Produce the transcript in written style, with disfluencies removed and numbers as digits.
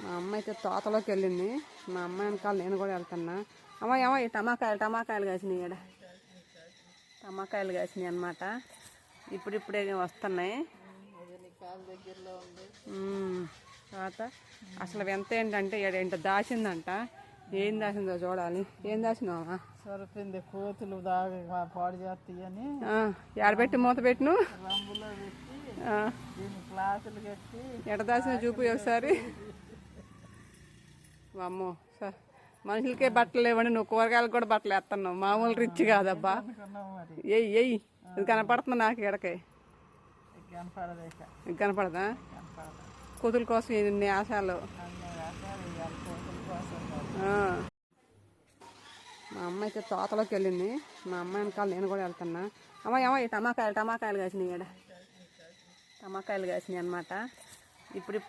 మా అమ్మ అయితే తోటలోకి వెళ్ళింది. మా అమ్మ వెనకాల నేను కూడా వెళ్తున్నా. అమ్మ ఏమో ఈ టమాకాయలు కాసినాయి ఇక్కడ. టమాకాయలు కాసినాయి అన్నమాట. ఇప్పుడిప్పుడే వస్తున్నాయి. తర్వాత అసలు ఎంత ఏంటంటే ఏంటో దాచిందంట. ఏం దాచిందో చూడాలి. ఏం దాచినావా? సరిపోయింది. కోతులు దాగా పాడు చేస్తాయని ఎడబెట్టి మూత పెట్టిను. రంగులో పెట్టి దీన్ని క్లాసులు కట్టి ఎడ దాచిన చూపు ఒకసారి. అమ్మో మనుషులకే బట్టలు లేవండి, నువ్వు కూరగాయలకు కూడా బట్టలు వేస్తున్నావు. మామూలు రిచ్ కాదబ్బా. ఎయ్యి ఇది కనపడుతుంది నాకు ఎడకే. కనపడదా? కోతుల కోసం ఎన్ని ఆశాలు. మా అమ్మ అయితే తోటలోకి వెళ్ళింది. మా అమ్మ వెనకాల నేను కూడా వెళ్తున్నా. అమ్మ ఏమో ఈ టమాకాయలు కాసినాయి ఇక్కడ. టమాకాయలు కాసినాయి అన్నమాట. ఇప్పుడు